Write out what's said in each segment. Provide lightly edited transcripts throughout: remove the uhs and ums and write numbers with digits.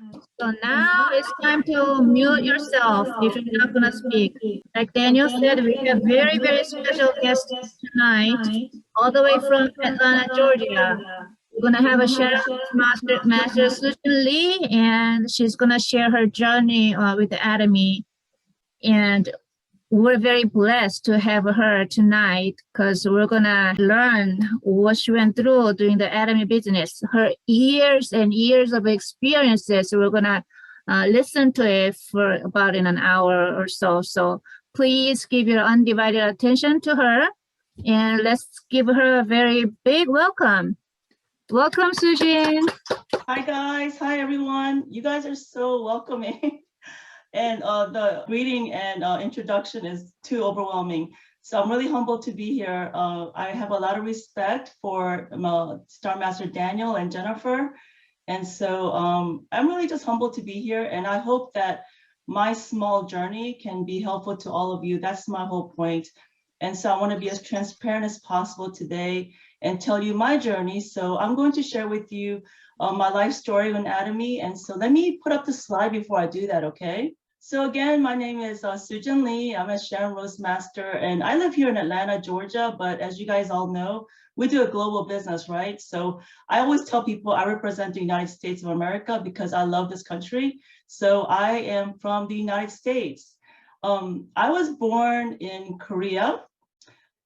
So now it's time to mute yourself if you're not gonna speak. Like Daniel said, we have very, very special guest tonight, all the way from Atlanta, Georgia. We're gonna have a shout out to Master Susan Lee, and she's gonna share her journey with the Academy. And we're very blessed to have her tonight because we're gonna learn what she went through during the Academy business. Her years and years of experiences. We're gonna listen to it for about in an hour or so. So please give your undivided attention to her, and let's give her a very big welcome. Welcome, Sujin. Hi guys, hi everyone. You guys are so welcoming. And the greeting and introduction is too overwhelming. So I'm really humbled to be here. I have a lot of respect for Star Master Daniel and Jennifer. And so I'm really just humbled to be here. And I hope that my small journey can be helpful to all of you. That's my whole point. And so I want to be as transparent as possible today and tell you my journey. So I'm going to share with you my life story of Academy. And so let me put up the slide before I do that, okay? So again, my name is Sujin Lee. I'm a Sharon Rose Master, and I live here in Atlanta, Georgia. But as you guys all know, we do a global business, right? So I always tell people I represent the United States of America because I love this country. So I am from the United States. I was born in Korea,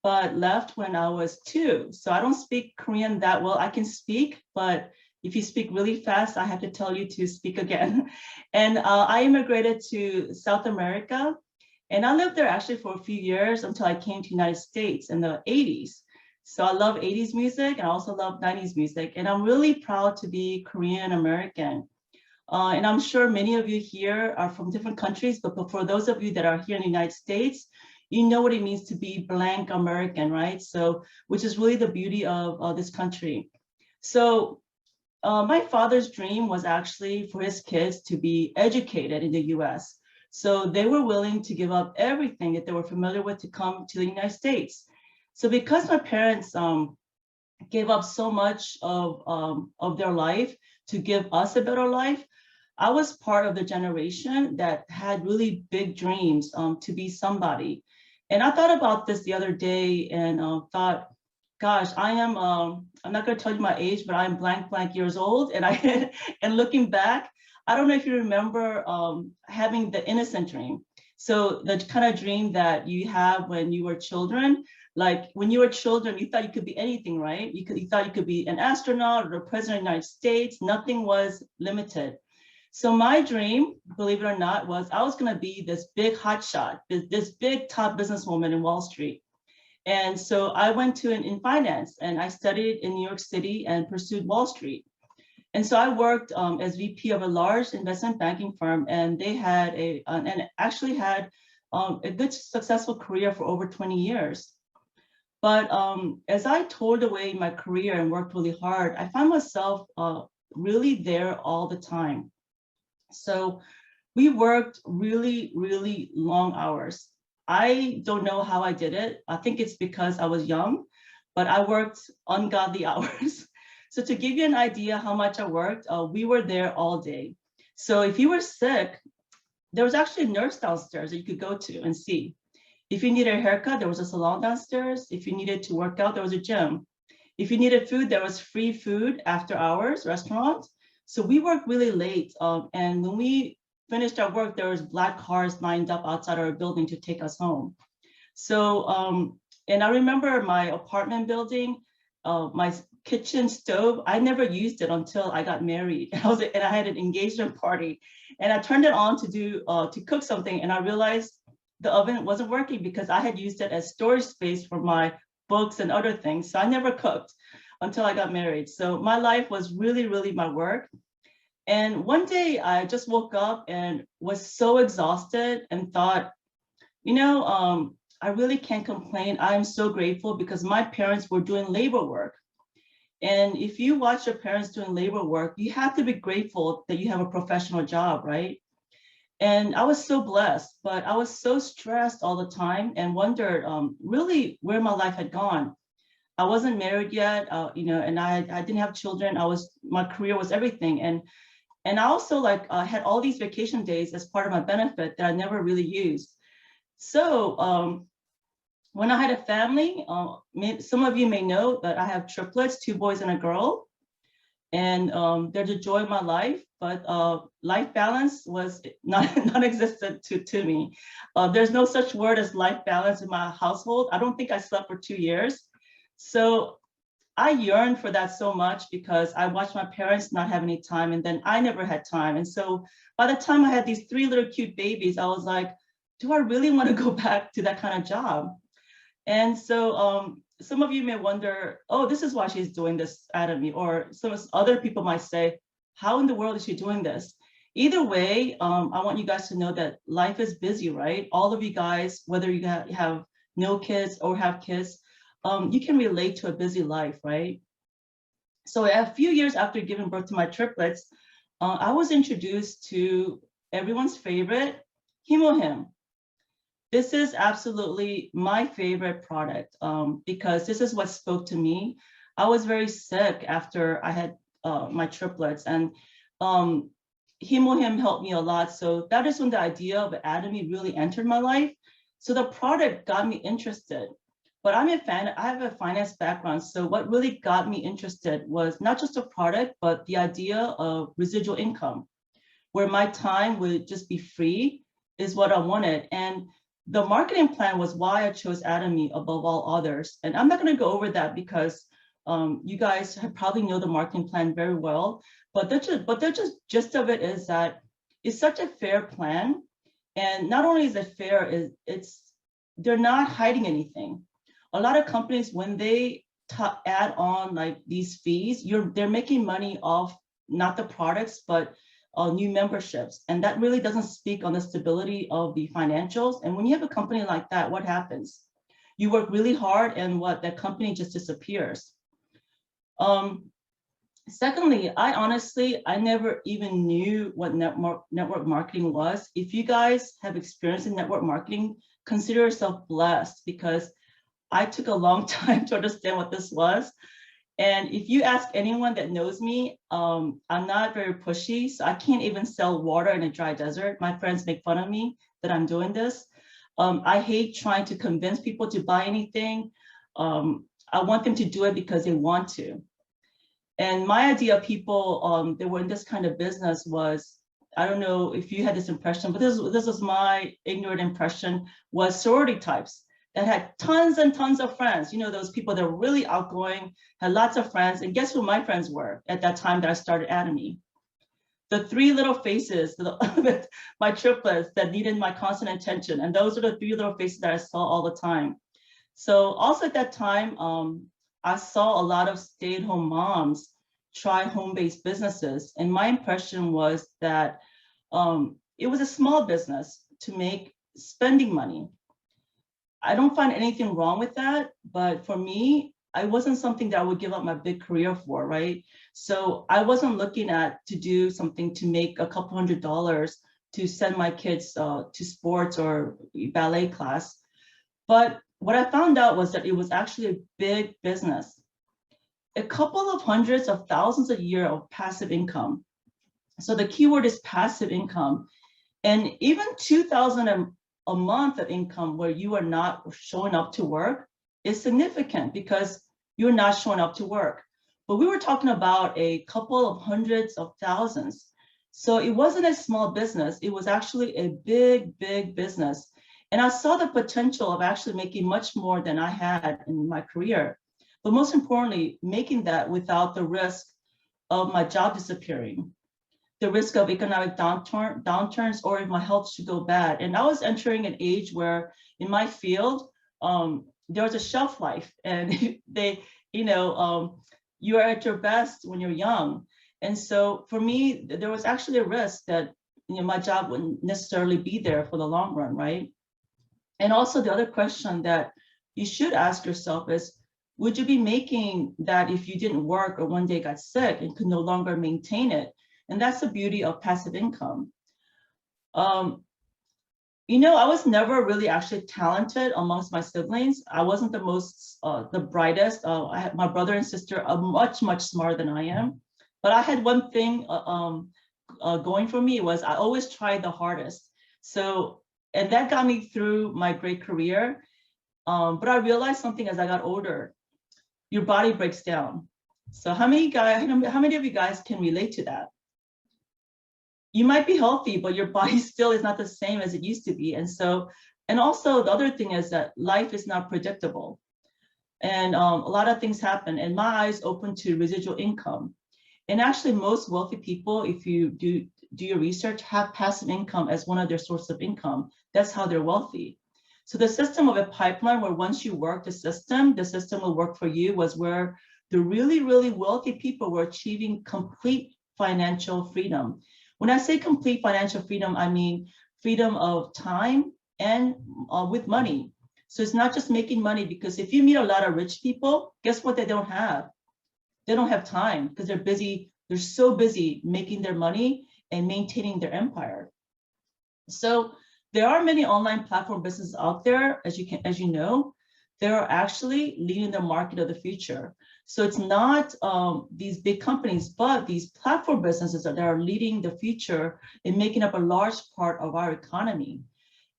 but left when I was 2. So I don't speak Korean that well. I can speak, but if you speak really fast, I have to tell you to speak again. And I immigrated to South America, and I lived there actually for a few years until I came to the United States in the 80s. So I love 80s music and I also love 90s music. And I'm really proud to be Korean American. And I'm sure many of you here are from different countries, but for those of you that are here in the United States, you know what it means to be blank American, right? So, which is really the beauty of this country. So my father's dream was actually for his kids to be educated in the US. So they were willing to give up everything that they were familiar with to come to the United States. So because my parents gave up so much of their life to give us a better life, I was part of the generation that had really big dreams to be somebody. And I thought about this the other day and thought, gosh, I'm not going to tell you my age, but I'm blank years old. And and looking back, I don't know if you remember having the innocent dream. So the kind of dream that you have when you were children, like when you were children, you thought you could be anything, right? You thought you could be an astronaut or the president of the United States. Nothing was limited. So my dream, believe it or not, was I was going to be this big hotshot, this big top businesswoman in Wall Street. And so I went to in finance and I studied in New York City and pursued Wall Street. And so I worked as VP of a large investment banking firm, and they had actually had a good successful career for over 20 years. But as I toured away my career and worked really hard, I found myself really there all the time. So we worked really, really long hours. I don't know how I did it. I think it's because I was young, but I worked ungodly hours. So to give you an idea how much I worked, we were there all day. So if you were sick, there was actually a nurse downstairs that you could go to and see. If you needed a haircut, there was a salon downstairs. If you needed to work out, there was a gym. If you needed food, there was free food after hours, restaurant. So we worked really late. And when we finished our work, there was black cars lined up outside our building to take us home. So, and I remember my apartment building, my kitchen stove, I never used it until I got married. And I had an engagement party and I turned it on to cook something, and I realized the oven wasn't working because I had used it as storage space for my books and other things. So I never cooked until I got married. So my life was really, really my work. And one day I just woke up and was so exhausted and thought, you know, I really can't complain. I'm so grateful because my parents were doing labor work. And if you watch your parents doing labor work, you have to be grateful that you have a professional job, right? And I was so blessed, but I was so stressed all the time and wondered really where my life had gone. I wasn't married yet, you know, and I didn't have children. My career was everything. And And I also had all these vacation days as part of my benefit that I never really used. So when I had a family, some of you may know that I have triplets, 2 boys and a girl, and they're the joy of my life. But life balance was non-existent to me. There's no such word as life balance in my household. I don't think I slept for 2 years. So I yearned for that so much because I watched my parents not have any time, and then I never had time. And so by the time I had these 3 little cute babies, I was like, do I really want to go back to that kind of job? And so some of you may wonder, oh, this is why she's doing this out of me, or some other people might say, how in the world is she doing this? Either way, I want you guys to know that life is busy, right? All of you guys, whether you have no kids or have kids, you can relate to a busy life, right? So a few years after giving birth to my triplets, I was introduced to everyone's favorite, Hemohim. This is absolutely my favorite product because this is what spoke to me. I was very sick after I had my triplets, and Hemohim helped me a lot. So that is when the idea of Atomy really entered my life. So the product got me interested. But I have a finance background. So what really got me interested was not just the product, but the idea of residual income, where my time would just be free is what I wanted. And the marketing plan was why I chose Atomy above all others. And I'm not going to go over that because you guys probably know the marketing plan very well. But the gist of it is that it's such a fair plan. And not only is it fair, they're not hiding anything. A lot of companies, when they add on like these fees, they're making money off not the products, but new memberships. And that really doesn't speak on the stability of the financials. And when you have a company like that, what happens? You work really hard and that company just disappears. Secondly, I never even knew what network marketing was. If you guys have experience in network marketing, consider yourself blessed, because I took a long time to understand what this was. And if you ask anyone that knows me, I'm not very pushy, so I can't even sell water in a dry desert. My friends make fun of me that I'm doing this. I hate trying to convince people to buy anything. I want them to do it because they want to. And my idea of people that were in this kind of business was, I don't know if you had this impression, but this was my ignorant impression, was sorority types that had tons and tons of friends. You know, those people that were really outgoing, had lots of friends. And guess who my friends were at that time that I started Atomy? The 3 little faces, my triplets that needed my constant attention. And those are the 3 little faces that I saw all the time. So also at that time, I saw a lot of stay-at-home moms try home-based businesses. And my impression was that it was a small business to make spending money. I don't find anything wrong with that, but for me, it wasn't something that I would give up my big career for, right? So I wasn't looking to do something to make a couple $100s to send my kids to sports or ballet class. But what I found out was that it was actually a big business. A couple of hundreds of thousands a year of passive income. So the keyword is passive income. And even 2,000 a month of income where you are not showing up to work is significant because you're not showing up to work. But we were talking about a couple of hundreds of thousands. So it wasn't a small business. It was actually a big, big business. And I saw the potential of actually making much more than I had in my career. But most importantly, making that without the risk of my job disappearing, the risk of economic downturns, or if my health should go bad. And I was entering an age where in my field, there was a shelf life, and you are at your best when you're young. And so for me, there was actually a risk that my job wouldn't necessarily be there for the long run, right? And also the other question that you should ask yourself is, would you be making that if you didn't work or one day got sick and could no longer maintain it? And that's the beauty of passive income. I was never really actually talented amongst my siblings. I wasn't the brightest. My brother and sister are much, much smarter than I am. But I had one thing going for me was I always tried the hardest. So, and that got me through my great career. But I realized something as I got older, your body breaks down. So how many of you guys can relate to that? You might be healthy, but your body still is not the same as it used to be. And so, and also the other thing is that life is not predictable. And a lot of things happen, and my eyes open to residual income. And actually most wealthy people, if you do your research, have passive income as one of their sources of income. That's how they're wealthy. So the system of a pipeline where once you work the system will work for you was where the really, really wealthy people were achieving complete financial freedom. When I say complete financial freedom, I mean freedom of time and with money. So it's not just making money, because if you meet a lot of rich people, guess what they don't have? They don't have time because they're busy. They're so busy making their money and maintaining their empire. So there are many online platform businesses out there, as you know, they are actually leading the market of the future. So it's not these big companies, but these platform businesses that are leading the future and making up a large part of our economy.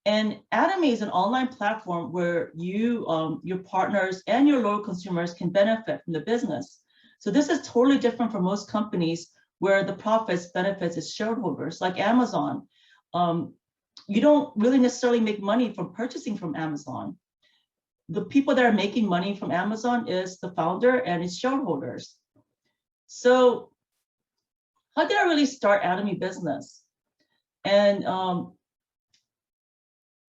And Atomy is an online platform where you, your partners and your loyal consumers can benefit from the business. So this is totally different from most companies where the profits benefits its shareholders, like Amazon. You don't really necessarily make money from purchasing from Amazon. The people that are making money from Amazon is the founder and its shareholders. So how did I really start Atomy business? And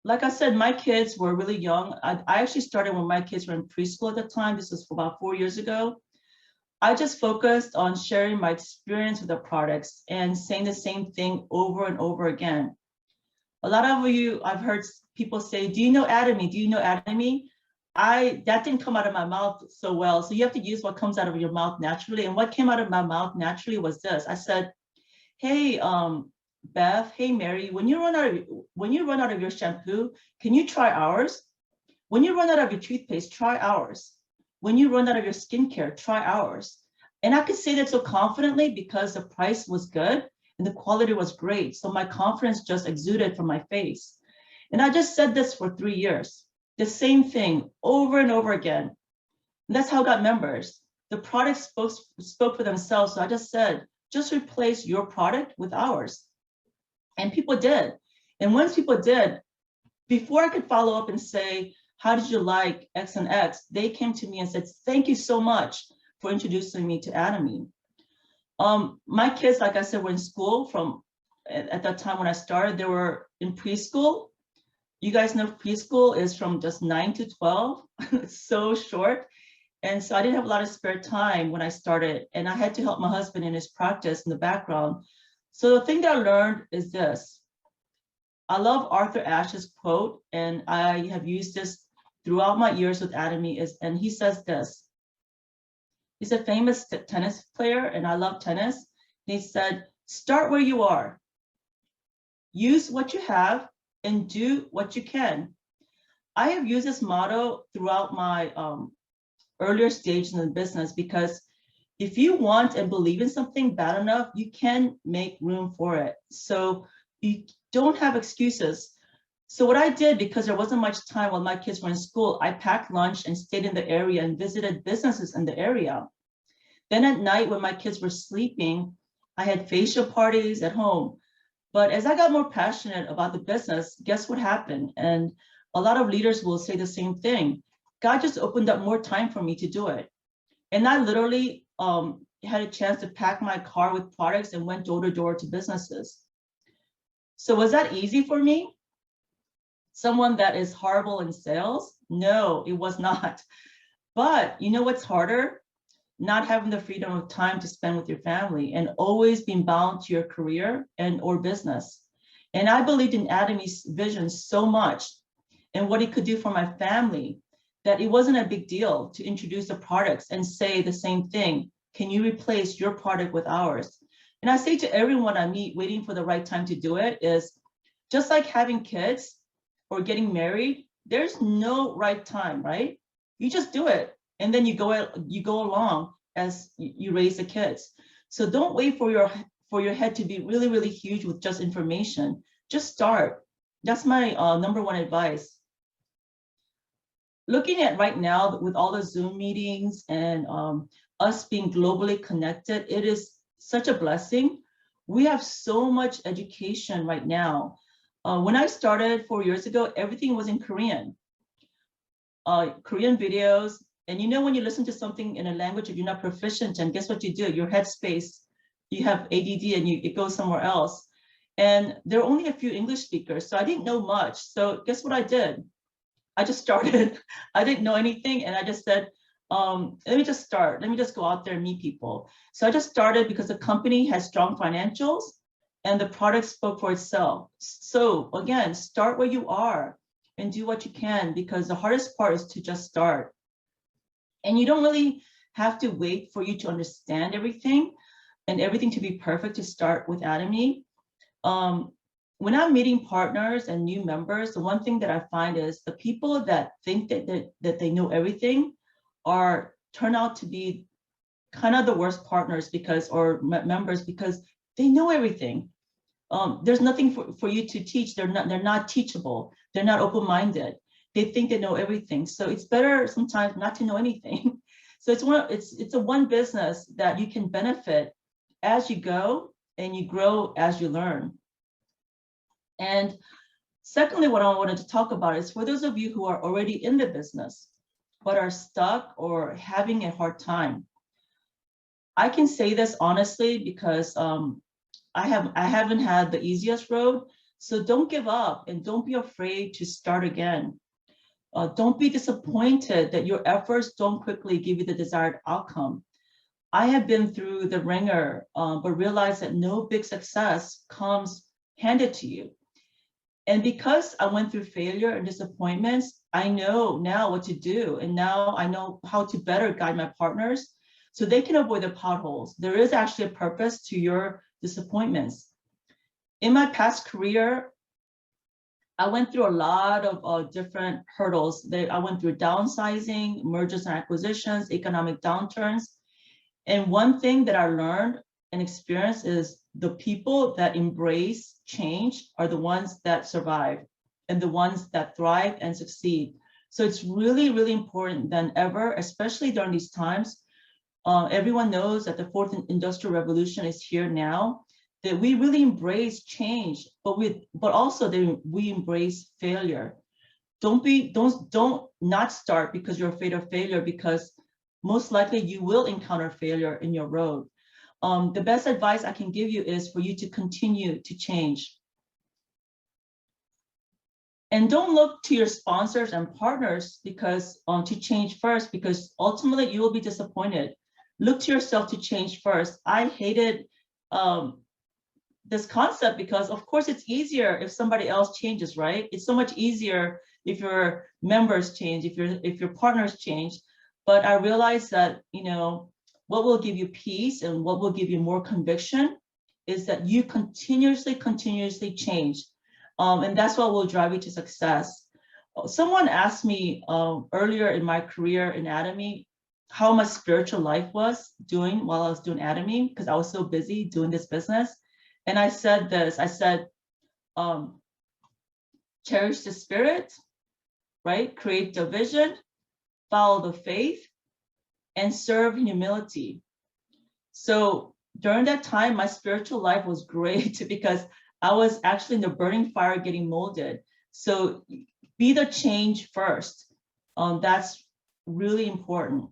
like I said, my kids were really young. I actually started when my kids were in preschool at the time. This was about 4 years ago. I just focused on sharing my experience with the products and saying the same thing over and over again. A lot of you, I've heard people say, do you know Atomy? Do you know Atomy? That didn't come out of my mouth so well. So you have to use what comes out of your mouth naturally. And what came out of my mouth naturally was this. I said, hey, Beth, hey, Mary, when you run out of your shampoo, can you try ours? When you run out of your toothpaste, try ours. When you run out of your skincare, try ours. And I could say that so confidently because the price was good and the quality was great. So my confidence just exuded from my face. And I just said this for 3 years, the same thing over and over again. And that's how I got members. The product spoke for themselves. So I just said, just replace your product with ours. And people did. And once people did, before I could follow up and say, how did you like X and X? They came to me and said, thank you so much for introducing me to Atomy. My kids, like I said, were in school at that time when I started, they were in preschool. You guys know preschool is from just 9 to 12. It's so short. And so I didn't have a lot of spare time when I started, and I had to help my husband in his practice in the background. So the thing that I learned is this. I love Arthur Ashe's quote, and I have used this throughout my years with Atomy, and he says this. He's a famous tennis player, and I love tennis. He said, start where you are. Use what you have and do what you can. I have used this motto throughout my earlier stages in the business, because if you want and believe in something bad enough, you can make room for it. So you don't have excuses. So what I did, because there wasn't much time while my kids were in school, I packed lunch and stayed in the area and visited businesses in the area. Then at night when my kids were sleeping, I had facial parties at home. But as I got more passionate about the business, guess what happened? And a lot of leaders will say the same thing. God just opened up more time for me to do it. And I literally had a chance to pack my car with products and went door to door to businesses. So was that easy for me? Someone that is horrible in sales? No, it was not. But you know what's harder? Not having the freedom of time to spend with your family and always being bound to your career and or business. And I believed in Atomy's vision so much and what it could do for my family that it wasn't a big deal to introduce the products and say the same thing. Can you replace your product with ours? And I say to everyone I meet, waiting for the right time to do it is just like having kids or getting married, there's no right time, right? You just do it. And then you go along as you raise the kids. So don't wait for for your head to be really, really huge with just information. Just start. That's my number one advice. Looking at right now with all the Zoom meetings and us being globally connected, it is such a blessing. We have so much education right now. When I started 4 years ago, everything was in Korean. Korean videos. And you know, when you listen to something in a language that you're not proficient in, guess what you do? Your headspace, you have ADD and it goes somewhere else. And there are only a few English speakers, so I didn't know much. So guess what I did? I just started. I didn't know anything, and I just said, let me just start. Let me just go out there and meet people. So I just started because the company has strong financials and the product spoke for itself. So again, start where you are and do what you can, because the hardest part is to just start. And you don't really have to wait for you to understand everything and everything to be perfect to start with Atomy. When I'm meeting partners and new members, the one thing that I find is the people that think that they know everything turn out to be kind of the worst partners or members, because they know everything. There's nothing for you to teach. They're not teachable. They're not open-minded. They think they know everything. So it's better sometimes not to know anything. So it's a one business that you can benefit as you go and you grow as you learn. And secondly, what I wanted to talk about is for those of you who are already in the business, but are stuck or having a hard time. I can say this honestly because I haven't had the easiest road. So don't give up and don't be afraid to start again. Don't be disappointed that your efforts don't quickly give you the desired outcome. I have been through the ringer, but realized that no big success comes handed to you. And because I went through failure and disappointments, I know now what to do. And now I know how to better guide my partners so they can avoid the potholes. There is actually a purpose to your disappointments. In my past career, I went through a lot of different hurdles. I went through downsizing, mergers and acquisitions, economic downturns. And one thing that I learned and experienced is the people that embrace change are the ones that survive and the ones that thrive and succeed. So it's really, really important than ever, especially during these times. Everyone knows that the fourth industrial revolution is here now, that we really embrace change, but also we embrace failure. Don't not start because you're afraid of failure, because most likely you will encounter failure in your road. The best advice I can give you is for you to continue to change. And don't look to your sponsors and partners because to change first, because ultimately you will be disappointed. Look to yourself to change first. I hated this concept because of course it's easier if somebody else changes, right? It's so much easier if your members change, if your partners change. But I realized that, you know, what will give you peace and what will give you more conviction is that you continuously change. And that's what will drive you to success. Someone asked me earlier in my career in Atomy how my spiritual life was doing while I was doing Atomy, because I was so busy doing this business. And I said this, I said, cherish the spirit, right? Create the vision, follow the faith, and serve in humility. So during that time, my spiritual life was great because I was actually in the burning fire getting molded. So be the change first. That's really important.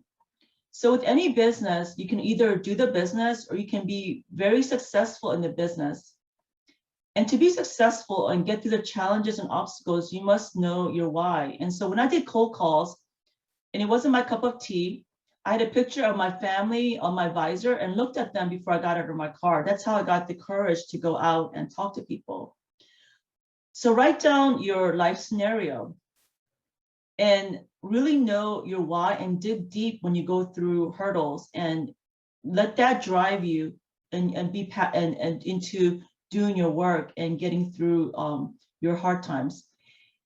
So with any business, you can either do the business or you can be very successful in the business. And to be successful and get through the challenges and obstacles, you must know your why. And so when I did cold calls, and it wasn't my cup of tea, I had a picture of my family on my visor and looked at them before I got out of my car. That's how I got the courage to go out and talk to people. So write down your life scenario and really know your why and dig deep when you go through hurdles, and let that drive you and into doing your work and getting through your hard times.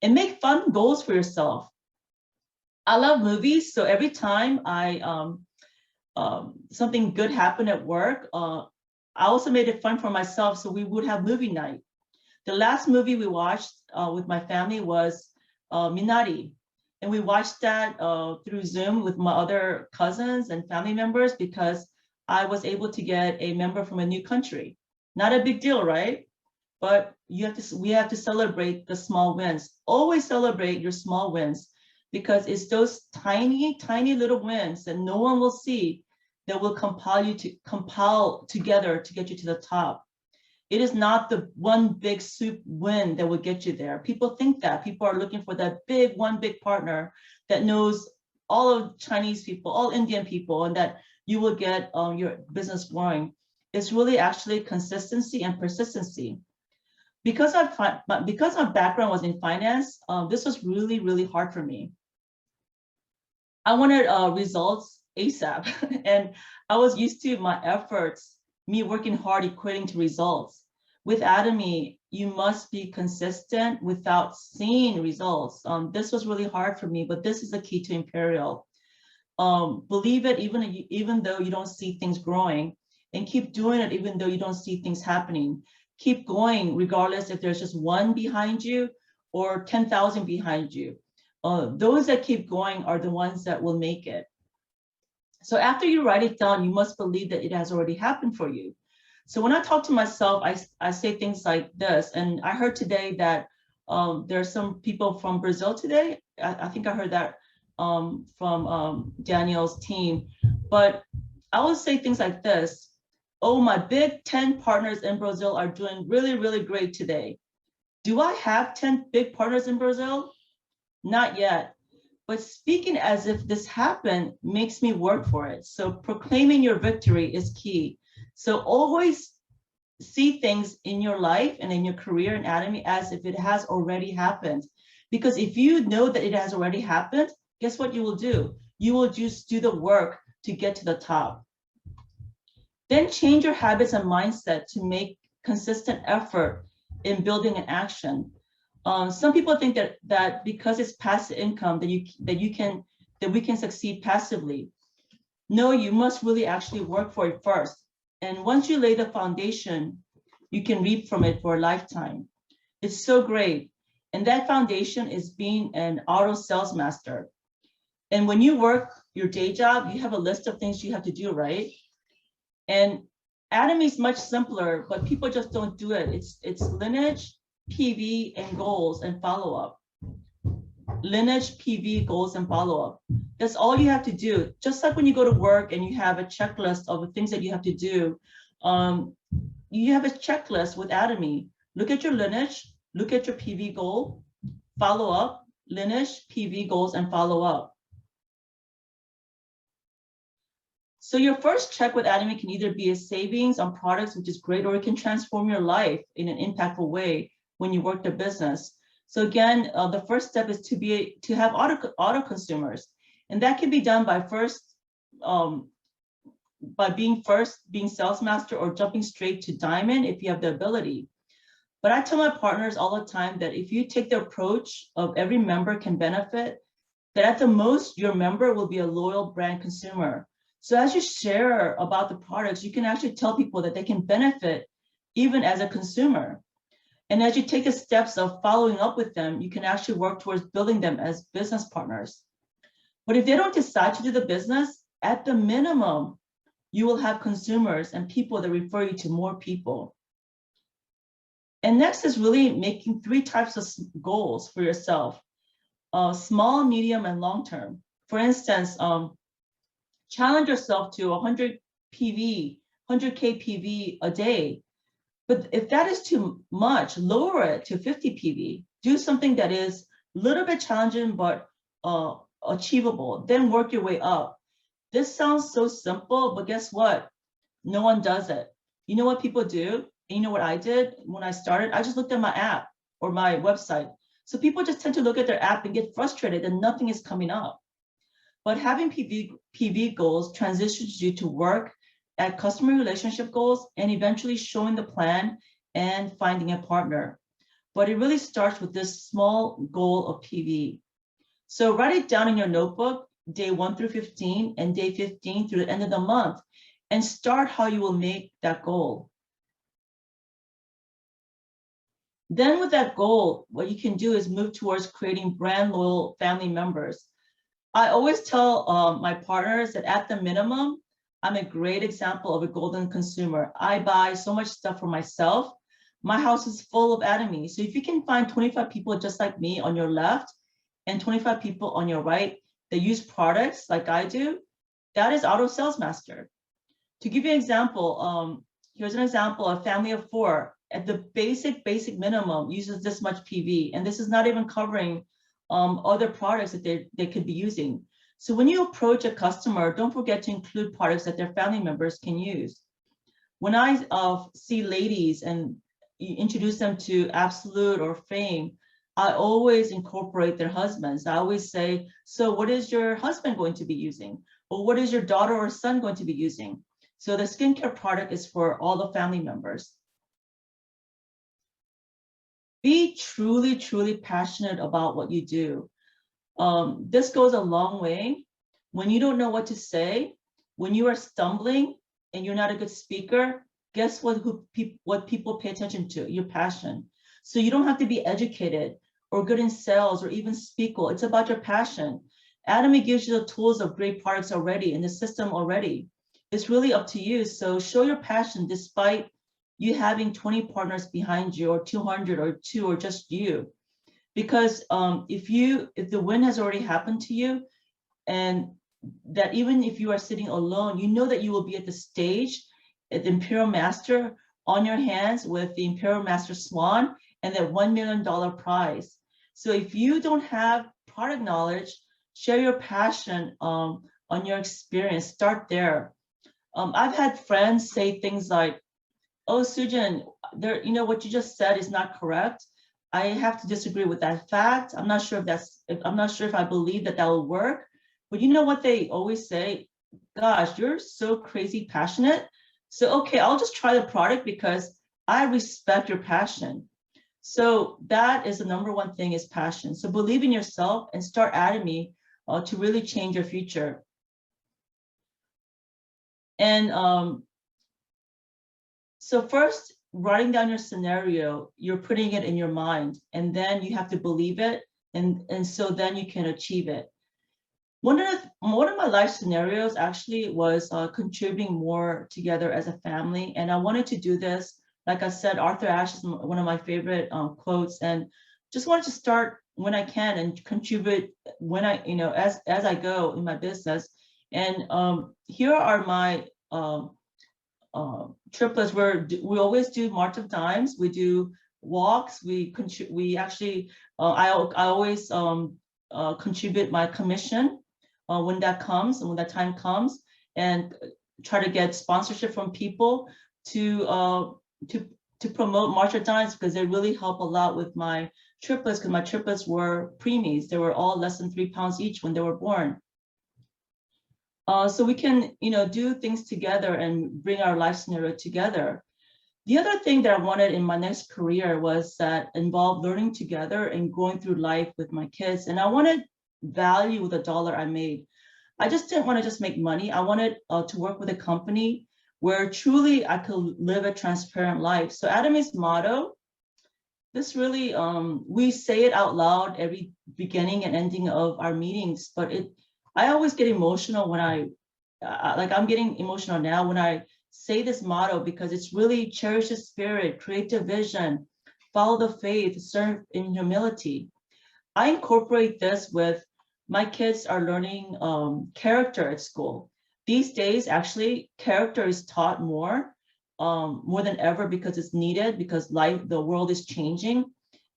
And make fun goals for yourself. I love movies, so every time something good happened at work, I also made it fun for myself, so we would have movie night. The last movie we watched with my family was Minari. And we watched that through Zoom with my other cousins and family members because I was able to get a member from a new country. Not a big deal, right? But we have to celebrate the small wins. Always celebrate your small wins because it's those tiny, tiny little wins that no one will see that will compile together to get you to the top. It is not the one big soup win that will get you there. People think that. People are looking for that one big partner that knows all of Chinese people, all Indian people, and that you will get your business growing. It's really actually consistency and persistency. Because my background was in finance, this was really, really hard for me. I wanted results ASAP, and I was used to my efforts, me working hard equating to results. With Atomy, you must be consistent without seeing results. This was really hard for me, but this is the key to Imperial. Believe it even though you don't see things growing, and keep doing it even though you don't see things happening. Keep going regardless if there's just one behind you or 10,000 behind you. Those that keep going are the ones that will make it. So after you write it down, you must believe that it has already happened for you. So when I talk to myself, I say things like this. And I heard today that there are some people from Brazil today. I think I heard that from Daniel's team. But I will say things like this. Oh, my big 10 partners in Brazil are doing really, really great today. Do I have 10 big partners in Brazil? Not yet. But speaking as if this happened makes me work for it. So proclaiming your victory is key. So always see things in your life and in your career in Atomy as if it has already happened. Because if you know that it has already happened, guess what you will do? You will just do the work to get to the top. Then change your habits and mindset to make consistent effort in building an action. Some people think that because it's passive income that we can succeed passively. No, you must really actually work for it first. And once you lay the foundation, you can reap from it for a lifetime. It's so great. And that foundation is being an auto sales master. And when you work your day job, you have a list of things you have to do, right? And Atomy is much simpler, but people just don't do it. It's lineage, PV, and goals and follow-up. Lineage, PV, goals, and follow-up. That's all you have to do. Just like when you go to work and you have a checklist of the things that you have to do, you have a checklist with Atomy. Look at your lineage, look at your PV goal, follow-up, lineage, PV, goals, and follow-up. So your first check with Atomy can either be a savings on products, which is great, or it can transform your life in an impactful way when you work the business. So again, the first step is to have auto consumers, and that can be done by being sales master or jumping straight to diamond if you have the ability. But I tell my partners all the time that if you take the approach of every member can benefit, that at the most your member will be a loyal brand consumer. So as you share about the products, you can actually tell people that they can benefit even as a consumer. And as you take the steps of following up with them, you can actually work towards building them as business partners. But if they don't decide to do the business, at the minimum, you will have consumers and people that refer you to more people. And next is really making 3 types of goals for yourself, small, medium, and long-term. For instance, challenge yourself to 100 PV, 100K PV a day. But if that is too much, lower it to 50 PV. Do something that is a little bit challenging, but achievable. Then work your way up. This sounds so simple, but guess what? No one does it. You know what people do? And you know what I did when I started? I just looked at my app or my website. So people just tend to look at their app and get frustrated and nothing is coming up. But having PV goals transitions you to work at customer relationship goals and eventually showing the plan and finding a partner. But it really starts with this small goal of PV. So write it down in your notebook, day 1 through 15 and day 15 through the end of the month, and start how you will make that goal. Then with that goal, what you can do is move towards creating brand loyal family members. I always tell my partners that at the minimum, I'm a great example of a golden consumer. I buy so much stuff for myself. My house is full of Atomy. So if you can find 25 people just like me on your left and 25 people on your right that use products like I do, that is Auto Sales Master. To give you an example, here's an example, a family of 4 at the basic minimum uses this much PV, and this is not even covering other products that they could be using. So when you approach a customer, don't forget to include products that their family members can use. When I see ladies and introduce them to Absolute or Fame, I always incorporate their husbands. I always say, so what is your husband going to be using? Or what is your daughter or son going to be using? So the skincare product is for all the family members. Be truly, truly passionate about what you do. This goes a long way. When you don't know what to say, when you are stumbling and you're not a good speaker, guess what people pay attention to? Your passion. So you don't have to be educated or good in sales or even speak well. It's about your passion. Atomy gives you the tools of great products already in the system already. It's really up to you. So show your passion despite you having 20 partners behind you or 200 or 2 or just you. Because if the win has already happened to you, and that even if you are sitting alone, you know that you will be at the stage at the Imperial Master on your hands with the Imperial Master Swan and that $1 million prize. So if you don't have product knowledge, share your passion on your experience, start there. I've had friends say things like, oh, Sujin, what you just said is not correct. I have to disagree with that fact. I'm not sure if I believe that will work. But you know what they always say? Gosh, you're so crazy passionate. So, okay, I'll just try the product because I respect your passion. So that is the number one thing, is passion. So believe in yourself and start Atomy to really change your future. And so first, writing down your scenario, you're putting it in your mind, and then you have to believe it, and so then you can achieve it. One of my life scenarios actually was contributing more together as a family, and I wanted to do this. Like I said, Arthur Ashe is one of my favorite quotes, and just wanted to start when I can and contribute when as I go in my business. And here are my triplets. We always do March of Dimes. We do walks. We actually I always contribute my commission when that comes and when that time comes, and try to get sponsorship from people to promote March of Dimes, because they really help a lot with my triplets, because my triplets were preemies. They were all less than 3 pounds each when they were born. So we can, do things together and bring our life scenario together. The other thing that I wanted in my next career was that involved learning together and going through life with my kids. And I wanted value with the dollar I made. I just didn't want to just make money. I wanted to work with a company where truly I could live a transparent life. So Atomy's motto, this really, we say it out loud every beginning and ending of our meetings, but I always get emotional when I'm getting emotional now when I say this motto, because it's really cherish the spirit, create the vision, follow the faith, serve in humility. I incorporate this with my kids are learning character at school. These days, actually, character is taught more than ever, because it's needed, because the world is changing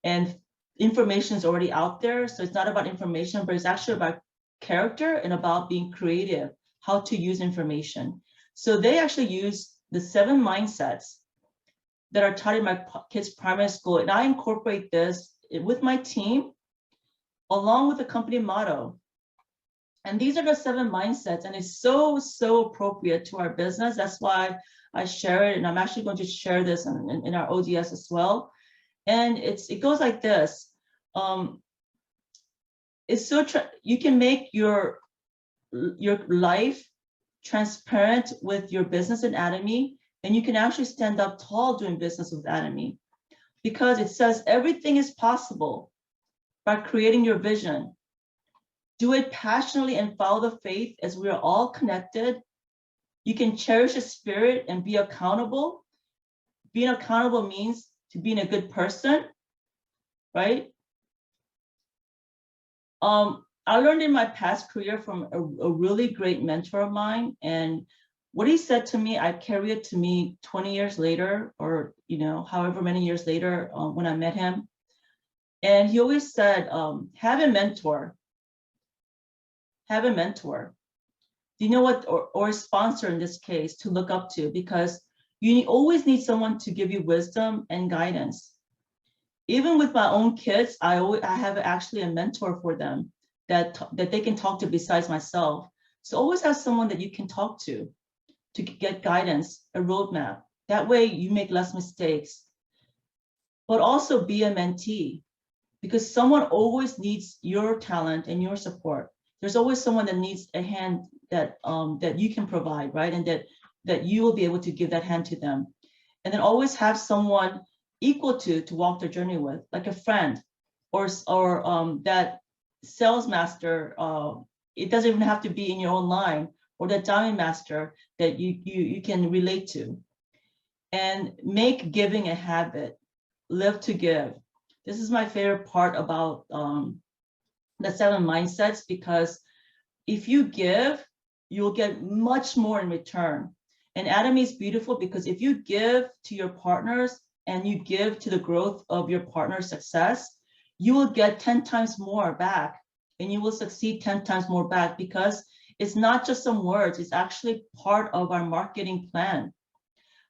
and information is already out there. So it's not about information, but it's actually about character and about being creative, how to use information. So they actually use the 7 mindsets that are taught in my kids' primary school, and I incorporate this with my team along with the company motto. And these are the 7 mindsets, and it's so appropriate to our business. That's why I share it, and I'm actually going to share this in our ODS as well. And it goes like this. You can make your life transparent with your business and Atomy, and you can actually stand up tall doing business with Atomy. because it says everything is possible by creating your vision. Do it passionately and follow the faith, as we are all connected. You can cherish the spirit and be accountable. Being accountable means to being a good person, right? I learned in my past career from a really great mentor of mine, and what he said to me, I carry it to me 20 years later, or however many years later when I met him. And he always said, have a mentor. Have a mentor. Do you know what, or a sponsor in this case, to look up to, because you always need someone to give you wisdom and guidance. Even with my own kids, I have actually a mentor for them that they can talk to besides myself. So always have someone that you can talk to get guidance, a roadmap. That way you make less mistakes. But also be a mentee, because someone always needs your talent and your support. There's always someone that needs a hand that you can provide, right? And that you will be able to give that hand to them. And then always have someone equal to walk the journey with, like a friend or that sales master. It doesn't even have to be in your own line, or that diamond master that you can relate to. And make giving a habit. Live to give. This is my favorite part about the 7 mindsets, because if you give, you'll get much more in return. And Atomy is beautiful because if you give to your partners and you give to the growth of your partner's success, you will get 10 times more back, and you will succeed 10 times more back, because it's not just some words, it's actually part of our marketing plan.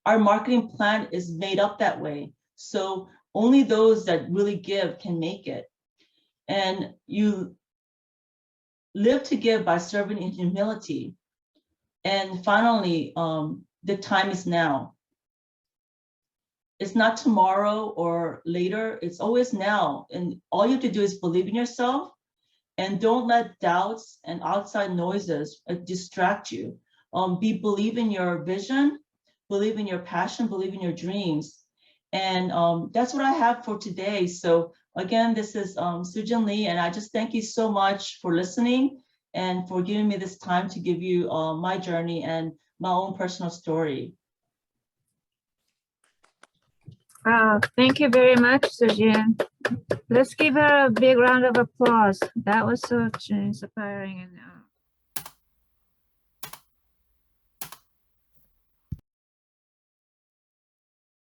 Our marketing plan is made up that way. So only those that really give can make it. And you live to give by serving in humility. And finally, the time is now. It's not tomorrow or later, it's always now. And all you have to do is believe in yourself, and don't let doubts and outside noises distract you. Believe in your vision, believe in your passion, believe in your dreams. And that's what I have for today. So again, this is Sujin Lee, and I just thank you so much for listening and for giving me this time to give you my journey and my own personal story. Thank you very much, Sujin. Let's give her a big round of applause. That was so inspiring and